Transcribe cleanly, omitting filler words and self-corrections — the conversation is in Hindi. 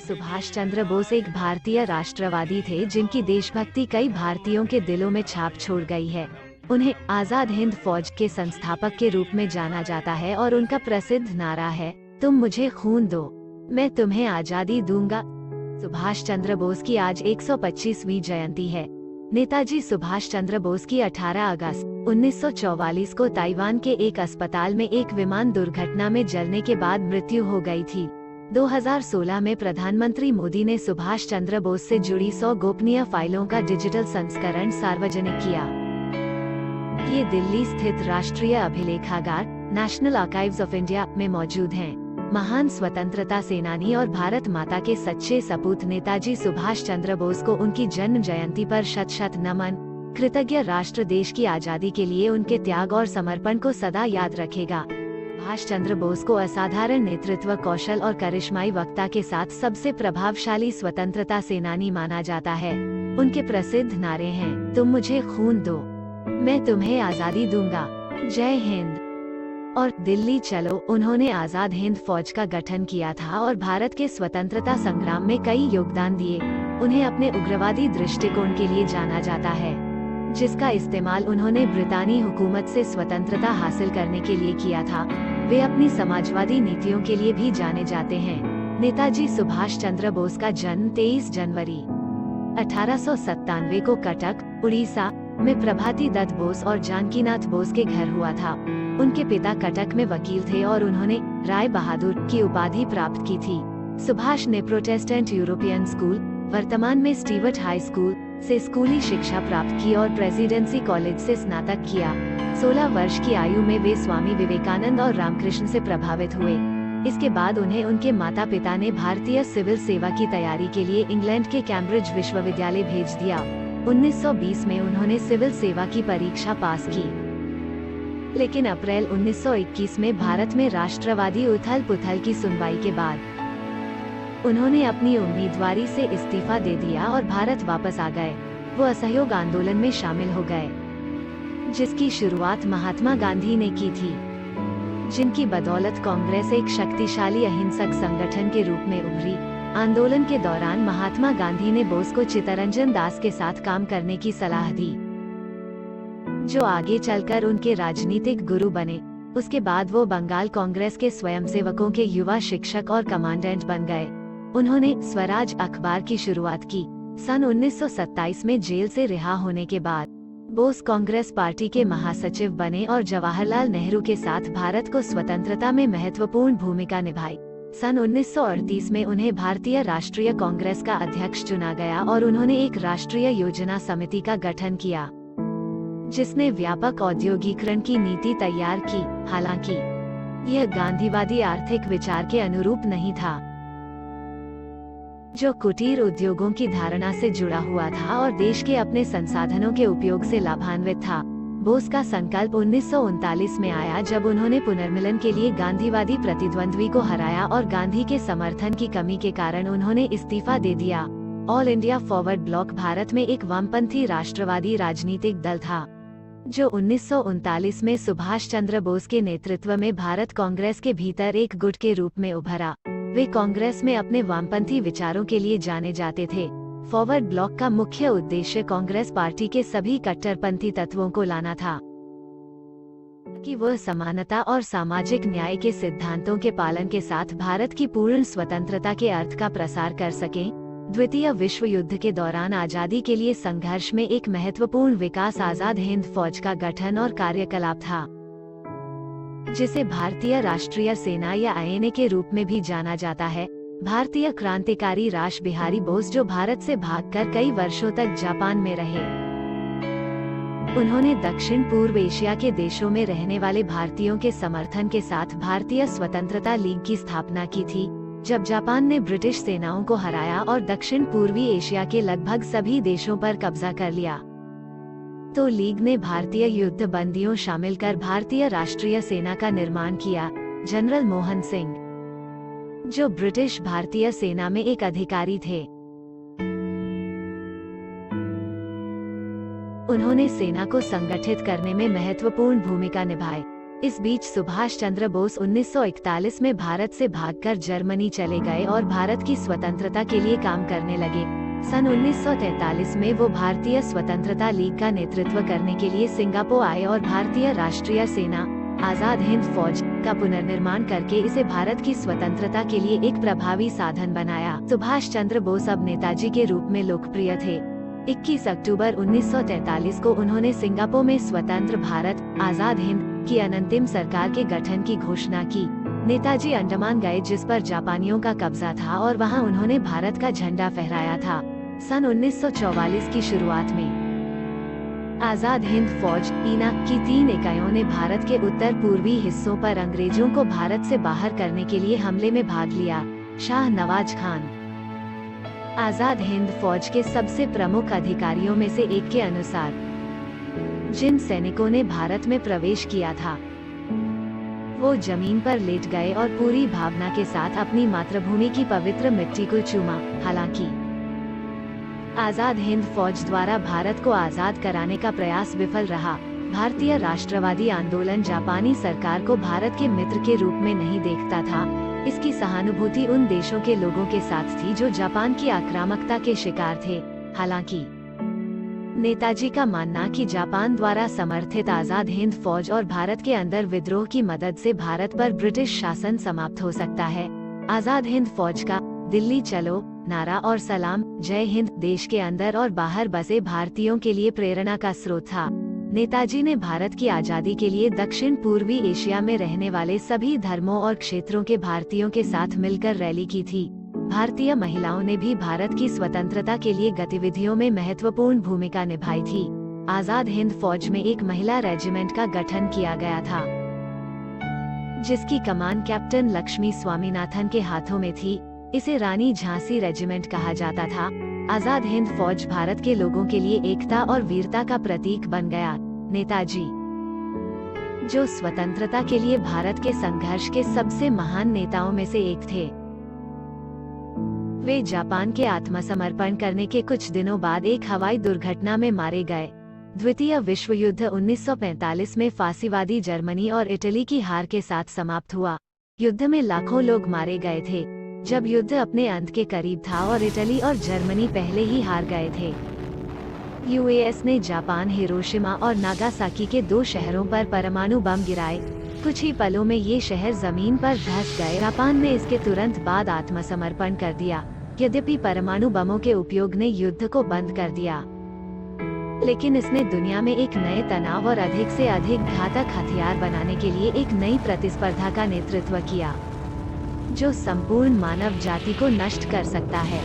सुभाष चंद्र बोस एक भारतीय राष्ट्रवादी थे जिनकी देशभक्ति कई भारतीयों के दिलों में छाप छोड़ गई है। उन्हें आजाद हिंद फौज के संस्थापक के रूप में जाना जाता है और उनका प्रसिद्ध नारा है, तुम मुझे खून दो, मैं तुम्हें आजादी दूंगा। सुभाष चंद्र बोस की आज 125वीं जयंती है। नेताजी सुभाष चंद्र बोस की 18 अगस्त 1944 को ताइवान के एक अस्पताल में एक विमान दुर्घटना में जलने के बाद मृत्यु हो गई थी। 2016 में प्रधानमंत्री मोदी ने सुभाष चंद्र बोस से जुड़ी 100 गोपनीय फाइलों का डिजिटल संस्करण सार्वजनिक किया। ये दिल्ली स्थित राष्ट्रीय अभिलेखागार नेशनल आर्काइव्स ऑफ इंडिया में मौजूद हैं। महान स्वतंत्रता सेनानी और भारत माता के सच्चे सपूत नेताजी सुभाष चंद्र बोस को उनकी जन्म जयंती पर शत शत नमन। कृतज्ञ राष्ट्र देश की आजादी के लिए उनके त्याग और समर्पण को सदा याद रखेगा। सुभाष चंद्र बोस को असाधारण नेतृत्व कौशल और करिश्माई वक्ता के साथ सबसे प्रभावशाली स्वतंत्रता सेनानी माना जाता है। उनके प्रसिद्ध नारे हैं, तुम मुझे खून दो, मैं तुम्हें आजादी दूंगा, जय हिंद और दिल्ली चलो। उन्होंने आजाद हिंद फौज का गठन किया था और भारत के स्वतंत्रता संग्राम में कई योगदान दिए। उन्हें अपने उग्रवादी दृष्टिकोण के लिए जाना जाता है, जिसका इस्तेमाल उन्होंने ब्रितानी हुकूमत से स्वतंत्रता हासिल करने के लिए किया था। वे अपनी समाजवादी नीतियों के लिए भी जाने जाते हैं। नेताजी सुभाष चंद्र बोस का जन्म 23 जनवरी 1897 को कटक, उड़ीसा में प्रभाती दत्त बोस और जानकीनाथ बोस के घर हुआ था। उनके पिता कटक में वकील थे और उन्होंने राय बहादुर की उपाधि प्राप्त की थी। सुभाष ने प्रोटेस्टेंट यूरोपियन स्कूल, वर्तमान में स्टीवर्ट हाई स्कूल से स्कूली शिक्षा प्राप्त की और प्रेसिडेंसी कॉलेज से स्नातक किया। 16 वर्ष की आयु में वे स्वामी विवेकानंद और रामकृष्ण से प्रभावित हुए। इसके बाद उन्हें उनके माता पिता ने भारतीय सिविल सेवा की तैयारी के लिए इंग्लैंड के कैम्ब्रिज विश्वविद्यालय भेज दिया। 1920 में उन्होंने सिविल सेवा की परीक्षा पास की, लेकिन अप्रैल 1921 में भारत में राष्ट्रवादी उथल पुथल की सुनवाई के बाद उन्होंने अपनी उम्मीदवारी से इस्तीफा दे दिया और भारत वापस आ गए। वो असहयोग आंदोलन में शामिल हो गए, जिसकी शुरुआत महात्मा गांधी ने की थी, जिनकी बदौलत कांग्रेस एक शक्तिशाली अहिंसक संगठन के रूप में उभरी। आंदोलन के दौरान महात्मा गांधी ने बोस को चित्तरंजन दास के साथ काम करने की सलाह दी, जो आगे चलकर उनके राजनीतिक गुरु बने। उसके बाद वो बंगाल कांग्रेस के स्वयंसेवकों के युवा शिक्षक और कमांडेंट बन गए। उन्होंने स्वराज अखबार की शुरुआत की। सन 1927 में जेल से रिहा होने के बाद बोस कांग्रेस पार्टी के महासचिव बने और जवाहरलाल नेहरू के साथ भारत को स्वतंत्रता में महत्वपूर्ण भूमिका निभाई। सन 1938 में उन्हें भारतीय राष्ट्रीय कांग्रेस का अध्यक्ष चुना गया और उन्होंने एक राष्ट्रीय योजना समिति का गठन किया, जिसने व्यापक औद्योगिकरण की नीति तैयार की। हालांकि यह गांधीवादी आर्थिक विचार के अनुरूप नहीं था, जो कुटीर उद्योगों की धारणा से जुड़ा हुआ था और देश के अपने संसाधनों के उपयोग से लाभान्वित था। बोस का संकल्प 1939 में आया, जब उन्होंने पुनर्मिलन के लिए गांधीवादी प्रतिद्वंद्वी को हराया और गांधी के समर्थन की कमी के कारण उन्होंने इस्तीफा दे दिया। All India forward block Bharat में एक वामपंथी राष्ट्रवादी राजनीतिक दल था, जो 1939 में सुभाष चंद्र बोस के नेतृत्व में भारत कांग्रेस के भीतर एक गुट के रूप में उभरा। वे कांग्रेस में अपने वामपंथी विचारों के लिए जाने जाते थे। फॉरवर्ड ब्लॉक का मुख्य उद्देश्य कांग्रेस पार्टी के सभी कट्टरपंथी तत्वों को लाना था, कि वह समानता और सामाजिक न्याय के सिद्धांतों के पालन के साथ भारत की पूर्ण स्वतंत्रता के अर्थ का प्रसार कर सकें। द्वितीय विश्व युद्ध के दौरान आजादी के लिए संघर्ष में एक महत्वपूर्ण विकास आजाद हिंद फौज का गठन और कार्यकलाप था, जिसे भारतीय राष्ट्रीय सेना या आईएनए के रूप में भी जाना जाता है। भारतीय क्रांतिकारी रास बिहारी बोस, जो भारत से भागकर कई वर्षों तक जापान में रहे, उन्होंने दक्षिण पूर्व एशिया के देशों में रहने वाले भारतीयों के समर्थन के साथ भारतीय स्वतंत्रता लीग की स्थापना की थी, जब जापान ने ब्रिटिश सेनाओं को हराया और दक्षिण पूर्वी एशिया के लगभग सभी देशों पर कब्जा कर लिया, तो लीग ने भारतीय युद्ध बंदियों शामिल कर भारतीय राष्ट्रीय सेना का निर्माण किया। जनरल मोहन सिंह, जो ब्रिटिश भारतीय सेना में एक अधिकारी थे, उन्होंने सेना को संगठित करने में महत्वपूर्ण भूमिका निभाई। इस बीच सुभाष चंद्र बोस 1941 में भारत से भागकर जर्मनी चले गए और भारत की स्वतंत्रता के लिए काम करने लगे। सन 1943 में वो भारतीय स्वतंत्रता लीग का नेतृत्व करने के लिए सिंगापुर आए और भारतीय राष्ट्रीय सेना आजाद हिंद फौज का पुनर्निर्माण करके इसे भारत की स्वतंत्रता के लिए एक प्रभावी साधन बनाया। सुभाष चंद्र बोस अब नेताजी के रूप में लोकप्रिय थे। 21 अक्टूबर 1943 को उन्होंने सिंगापुर में स्वतंत्र भारत आजाद हिंद की अनंतिम सरकार के गठन की घोषणा की। नेताजी अंडमान गए जिस पर जापानियों का कब्जा था और वहां उन्होंने भारत का झंडा फहराया था। सन 1944 की शुरुआत में आजाद हिंद फौज ईना की 3 इकाइयों ने भारत के उत्तर पूर्वी हिस्सों पर अंग्रेजों को भारत से बाहर करने के लिए हमले में भाग लिया। शाह नवाज खान आजाद हिंद फौज के सबसे प्रमुख अधिकारियों में से एक के अनुसार जिन सैनिकों ने भारत में प्रवेश किया था वो जमीन पर लेट गए और पूरी भावना के साथ अपनी मातृभूमि की पवित्र मिट्टी को चूमा। हालांकि आजाद हिंद फौज द्वारा भारत को आजाद कराने का प्रयास विफल रहा। भारतीय राष्ट्रवादी आंदोलन जापानी सरकार को भारत के मित्र के रूप में नहीं देखता था। इसकी सहानुभूति उन देशों के लोगों के साथ थी जो जापान की आक्रामकता के शिकार थे। हालांकि नेताजी का मानना कि जापान द्वारा समर्थित आजाद हिंद फौज और भारत के अंदर विद्रोह की मदद से भारत पर ब्रिटिश शासन समाप्त हो सकता है। आजाद हिंद फौज का दिल्ली चलो नारा और सलाम जय हिंद देश के अंदर और बाहर बसे भारतीयों के लिए प्रेरणा का स्रोत था। नेताजी ने भारत की आजादी के लिए दक्षिण पूर्वी एशिया में रहने वाले सभी धर्मों और क्षेत्रों के भारतीयों के साथ मिलकर रैली की थी। भारतीय महिलाओं ने भी भारत की स्वतंत्रता के लिए गतिविधियों में महत्वपूर्ण भूमिका निभाई थी। आजाद हिंद फौज में एक महिला रेजिमेंट का गठन किया गया था जिसकी कमान कैप्टन लक्ष्मी स्वामीनाथन के हाथों में थी। इसे रानी झांसी रेजिमेंट कहा जाता था। आजाद हिंद फौज भारत के लोगों के लिए एकता और वीरता का प्रतीक बन गया। नेताजी जो स्वतंत्रता के लिए भारत के संघर्ष के सबसे महान नेताओं में से एक थे, वे जापान के आत्मसमर्पण करने के कुछ दिनों बाद एक हवाई दुर्घटना में मारे गए। द्वितीय विश्व युद्ध 1945 में फांसीवादी जर्मनी और इटली की हार के साथ समाप्त हुआ। युद्ध में लाखों लोग मारे गए थे। जब युद्ध अपने अंत के करीब था और इटली और जर्मनी पहले ही हार गए थे, यूएस ने जापान हिरोशिमा और नागासाकी के 2 शहरों पर परमाणु बम गिराए। कुछ ही पलों में ये शहर जमीन पर धंस गए। जापान ने इसके तुरंत बाद आत्मसमर्पण कर दिया। यद्यपि परमाणु बमों के उपयोग ने युद्ध को बंद कर दिया, लेकिन इसने दुनिया में एक नए तनाव और अधिक से अधिक घातक हथियार बनाने के लिए एक नई प्रतिस्पर्धा का नेतृत्व किया जो संपूर्ण मानव जाति को नष्ट कर सकता है।